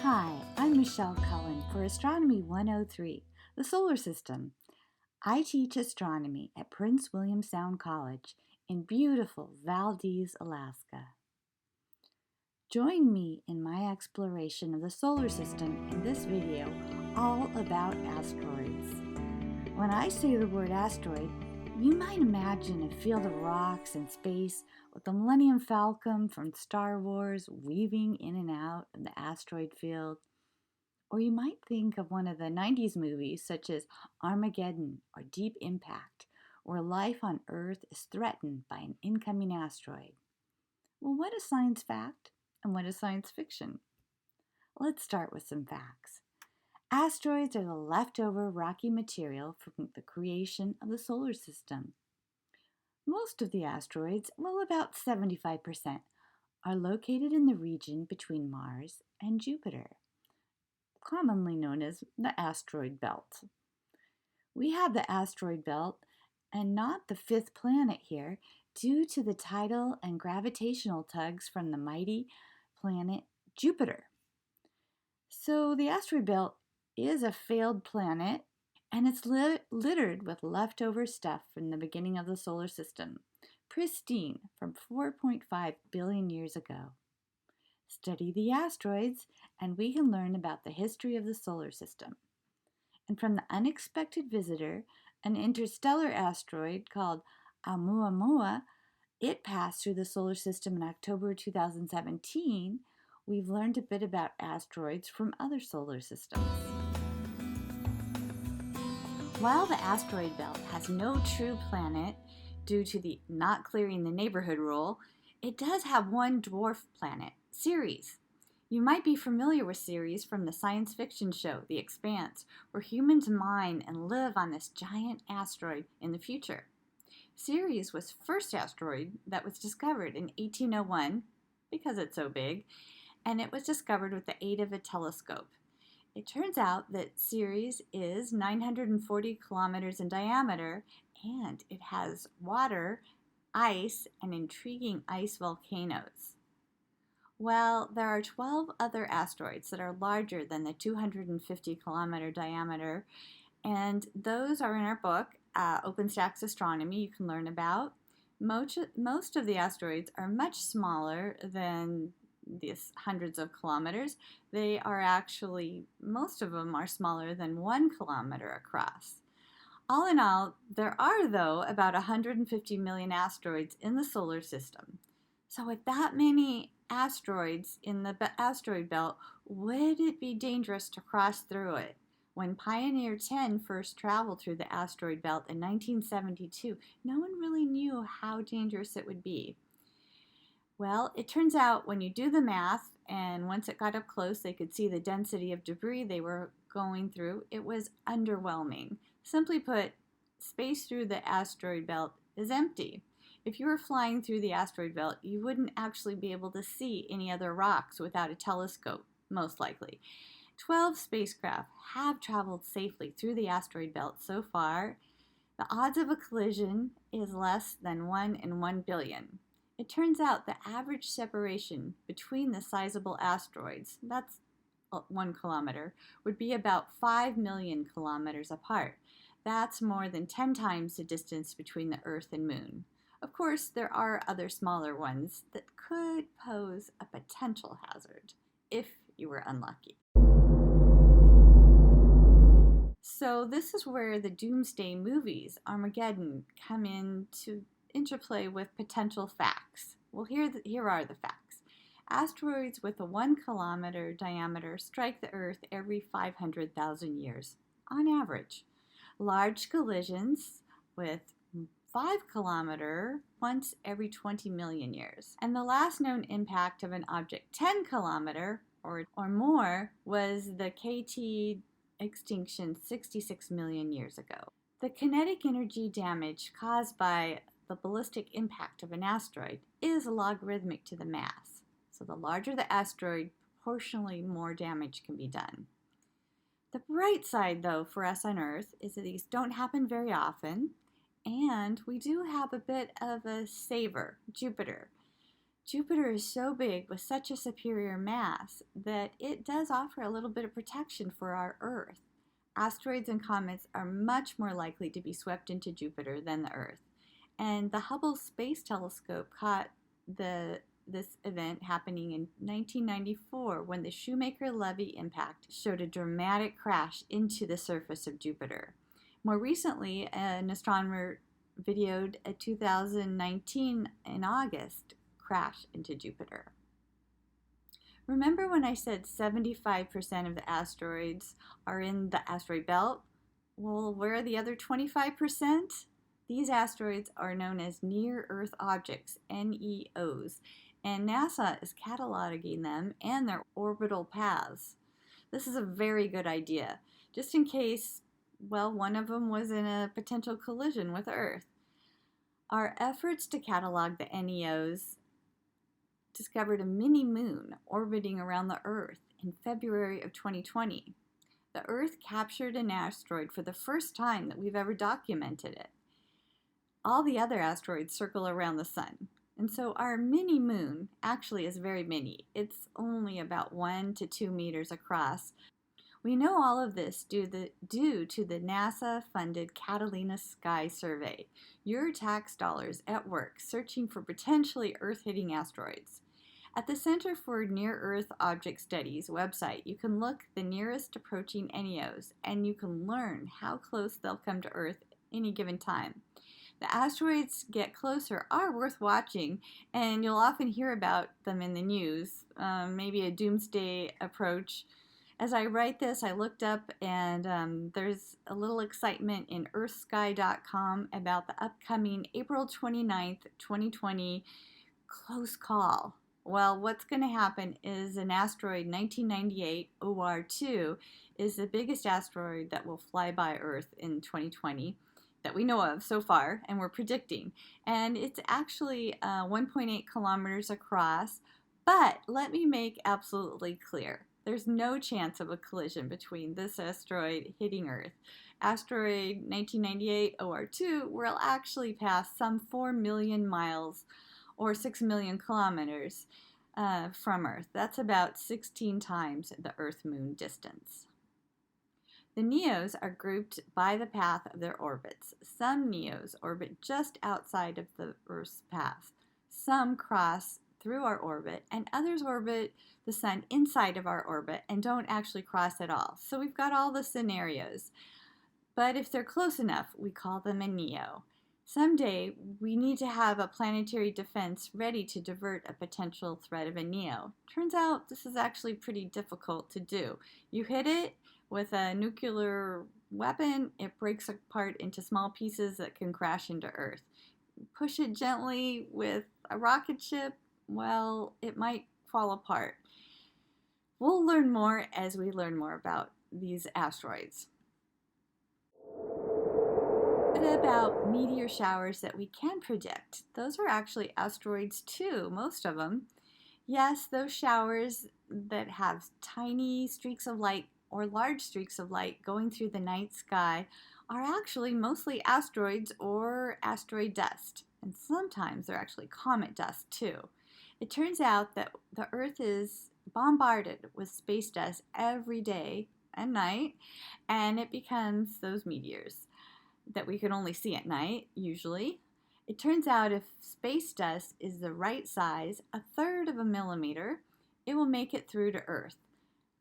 Hi, I'm Michelle Cullen for Astronomy 103, the Solar System. I teach astronomy at Prince William Sound College in beautiful Valdez, Alaska. Join me in my exploration of the solar system in this video all about asteroids. When I say the word asteroid, you might imagine a field of rocks in space with the Millennium Falcon from Star Wars weaving in and out of the asteroid field. Or you might think of one of the 90s movies such as Armageddon or Deep Impact, where life on Earth is threatened by an incoming asteroid. Well, what is science fact and what is science fiction? Let's start with some facts. Asteroids are the leftover rocky material from the creation of the solar system. Most of the asteroids, well, about 75%, are located in the region between Mars and Jupiter, commonly known as the Asteroid Belt. We have the Asteroid Belt and not the fifth planet here due to the tidal and gravitational tugs from the mighty planet Jupiter. So the Asteroid Belt is a failed planet, and it's littered with leftover stuff from the beginning of the solar system, pristine from 4.5 billion years ago. Study the asteroids, and we can learn about the history of the solar system. And from the unexpected visitor, an interstellar asteroid called Oumuamua, it passed through the solar system in October 2017, we've learned a bit about asteroids from other solar systems. While the asteroid belt has no true planet due to the not clearing the neighborhood rule, it does have one dwarf planet, Ceres. You might be familiar with Ceres from the science fiction show The Expanse, where humans mine and live on this giant asteroid in the future. Ceres was the first asteroid that was discovered in 1801, because it's so big, and it was discovered with the aid of a telescope. It turns out that Ceres is 940 kilometers in diameter, and it has water, ice, and intriguing ice volcanoes. Well, there are 12 other asteroids that are larger than the 250 kilometer diameter, and those are in our book, OpenStax Astronomy, you can learn about. Most of the asteroids are much smaller than these hundreds of kilometers. They are actually, most of them are smaller than 1 kilometer across. All in all, there are, though, about 150 million asteroids in the solar system. So with that many asteroids in the asteroid belt, would it be dangerous to cross through it? When Pioneer 10 first traveled through the asteroid belt in 1972, no one really knew how dangerous it would be. Well, it turns out when you do the math, and once it got up close, they could see the density of debris they were going through, it was underwhelming. Simply put, space through the asteroid belt is empty. If you were flying through the asteroid belt, you wouldn't actually be able to see any other rocks without a telescope, most likely. 12 spacecraft have traveled safely through the asteroid belt so far. The odds of a collision is less than 1 in 1 billion. It turns out the average separation between the sizable asteroids, that's 1 kilometer, would be about 5 million kilometers apart. That's more than 10 times the distance between the Earth and Moon. Of course, there are other smaller ones that could pose a potential hazard if you were unlucky. So this is where the doomsday movies, Armageddon, come into interplay with potential facts. Well, here are the facts. Asteroids with a 1 kilometer diameter strike the Earth every 500,000 years, on average. Large collisions with 5 kilometer once every 20 million years. And the last known impact of an object 10 kilometer or more was the KT extinction 66 million years ago. The kinetic energy damage caused by the ballistic impact of an asteroid is logarithmic to the mass. So the larger the asteroid, proportionally more damage can be done. The bright side, though, for us on Earth is that these don't happen very often, and we do have a bit of a saver, Jupiter. Jupiter is so big with such a superior mass that it does offer a little bit of protection for our Earth. Asteroids and comets are much more likely to be swept into Jupiter than the Earth. And the Hubble Space Telescope caught this event happening in 1994 when the Shoemaker-Levy impact showed a dramatic crash into the surface of Jupiter. More recently, an astronomer videoed a 2019 in August crash into Jupiter. Remember when I said 75% of the asteroids are in the asteroid belt? Well, where are the other 25%? These asteroids are known as near-Earth objects, NEOs, and NASA is cataloging them and their orbital paths. This is a very good idea, just in case, well, one of them was in a potential collision with Earth. Our efforts to catalog the NEOs discovered a mini-moon orbiting around the Earth in February of 2020. The Earth captured an asteroid for the first time that we've ever documented it. All the other asteroids circle around the sun. And so our mini-moon actually is very mini. It's only about 1 to 2 meters across. We know all of this due to the NASA-funded Catalina Sky Survey, your tax dollars at work searching for potentially Earth-hitting asteroids. At the Center for Near-Earth Object Studies website, you can look the nearest approaching NEOs, and you can learn how close they'll come to Earth any given time. The asteroids get closer are worth watching, and you'll often hear about them in the news, maybe a doomsday approach. As I write this, I looked up and there's a little excitement in earthsky.com about the upcoming April 29th, 2020 close call. Well, what's going to happen is an asteroid 1998 OR2 is the biggest asteroid that will fly by Earth in 2020 that we know of so far, and we're predicting. And it's actually 1.8 kilometers across, but let me make absolutely clear. There's no chance of a collision between this asteroid hitting Earth. Asteroid 1998 OR2 will actually pass some 4 million miles or 6 million kilometers from Earth. That's about 16 times the Earth-Moon distance. The NEOs are grouped by the path of their orbits. Some NEOs orbit just outside of the Earth's path. Some cross through our orbit, and others orbit the sun inside of our orbit and don't actually cross at all. So we've got all the scenarios. But if they're close enough, we call them a NEO. Someday, we need to have a planetary defense ready to divert a potential threat of a NEO. Turns out this is actually pretty difficult to do. You hit it with a nuclear weapon, it breaks apart into small pieces that can crash into Earth. Push it gently with a rocket ship, well, it might fall apart. We'll learn more as we learn more about these asteroids. What about meteor showers that we can predict? Those are actually asteroids too, most of them. Yes, those showers that have tiny streaks of light or large streaks of light going through the night sky are actually mostly asteroids or asteroid dust. And sometimes they're actually comet dust too. It turns out that the Earth is bombarded with space dust every day and night, and it becomes those meteors that we can only see at night, usually. It turns out if space dust is the right size, 1/3 of a millimeter, it will make it through to Earth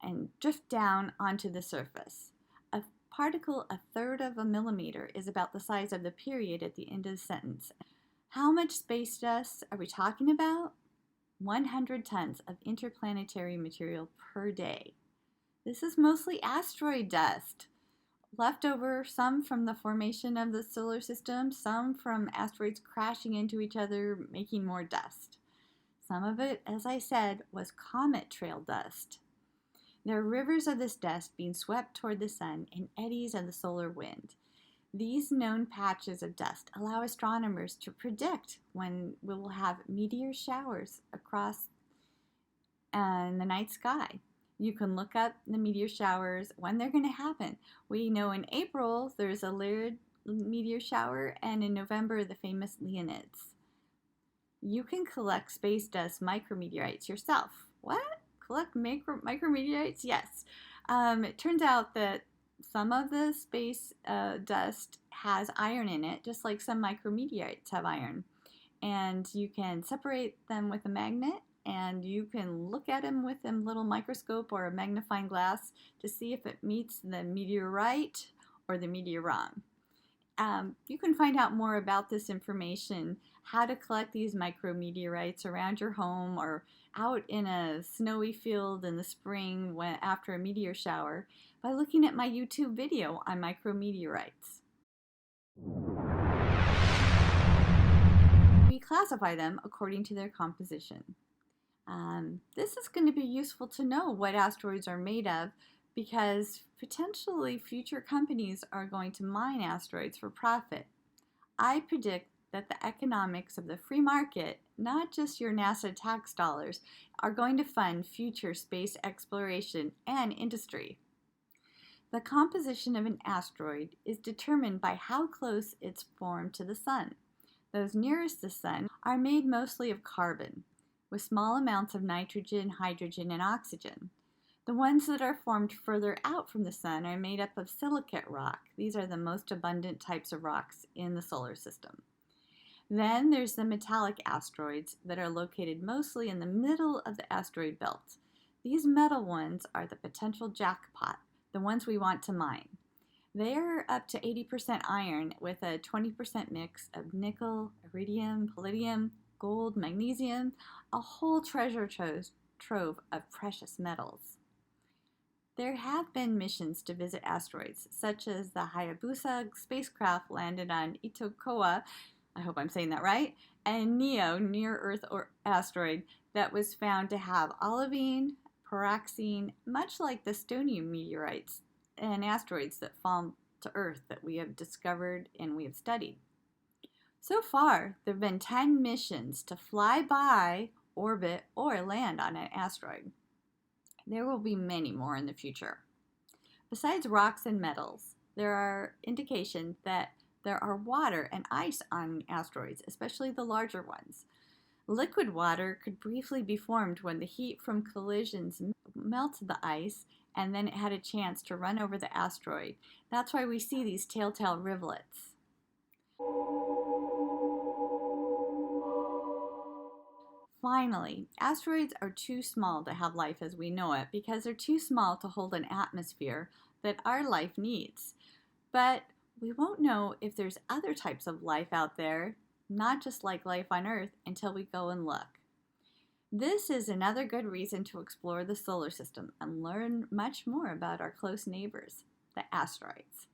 and drift down onto the surface. A particle 1/3 of a millimeter is about the size of the period at the end of the sentence. How much space dust are we talking about? 100 tons of interplanetary material per day. This is mostly asteroid dust. Leftover, some from the formation of the solar system, some from asteroids crashing into each other, making more dust. Some of it, as I said, was comet trail dust. There are rivers of this dust being swept toward the sun in eddies of the solar wind. These known patches of dust allow astronomers to predict when we will have meteor showers across the night sky. You can look up the meteor showers when they're going to happen. We know in April there's a Lyrid meteor shower, and in November the famous Leonids. You can collect space dust micrometeorites yourself. What? Collect micrometeorites? Yes. It turns out that some of the space dust has iron in it, just like some micrometeorites have iron. And you can separate them with a magnet, and you can look at them with a little microscope or a magnifying glass to see if it meets the meteorite or the meteor wrong. You can find out more about this information, how to collect these micrometeorites around your home or out in a snowy field in the spring after a meteor shower, by looking at my YouTube video on micrometeorites. We classify them according to their composition. This is going to be useful to know what asteroids are made of, because potentially future companies are going to mine asteroids for profit. I predict that the economics of the free market, not just your NASA tax dollars, are going to fund future space exploration and industry. The composition of an asteroid is determined by how close it's formed to the Sun. Those nearest the Sun are made mostly of carbon, with small amounts of nitrogen, hydrogen, and oxygen. The ones that are formed further out from the Sun are made up of silicate rock. These are the most abundant types of rocks in the solar system. Then there's the metallic asteroids that are located mostly in the middle of the asteroid belt. These metal ones are the potential jackpot, the ones we want to mine. They are up to 80% iron with a 20% mix of nickel, iridium, palladium, gold, magnesium, a whole treasure trove of precious metals. There have been missions to visit asteroids, such as the Hayabusa spacecraft landed on Itokoa, I hope I'm saying that right, and NEO, near-Earth asteroid, that was found to have olivine, pyroxene, much like the stonium meteorites and asteroids that fall to Earth that we have discovered and we have studied. So far, there have been 10 missions to fly by, orbit, or land on an asteroid. There will be many more in the future. Besides rocks and metals, there are indications that there are water and ice on asteroids, especially the larger ones. Liquid water could briefly be formed when the heat from collisions melted the ice, and then it had a chance to run over the asteroid. That's why we see these telltale rivulets. Finally, asteroids are too small to have life as we know it, because they're too small to hold an atmosphere that our life needs. But we won't know if there's other types of life out there, not just like life on Earth, until we go and look. This is another good reason to explore the solar system and learn much more about our close neighbors, the asteroids.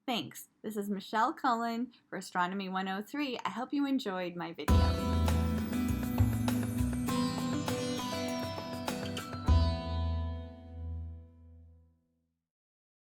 Thanks. This is Michelle Cullen for Astronomy 103. I hope you enjoyed my video.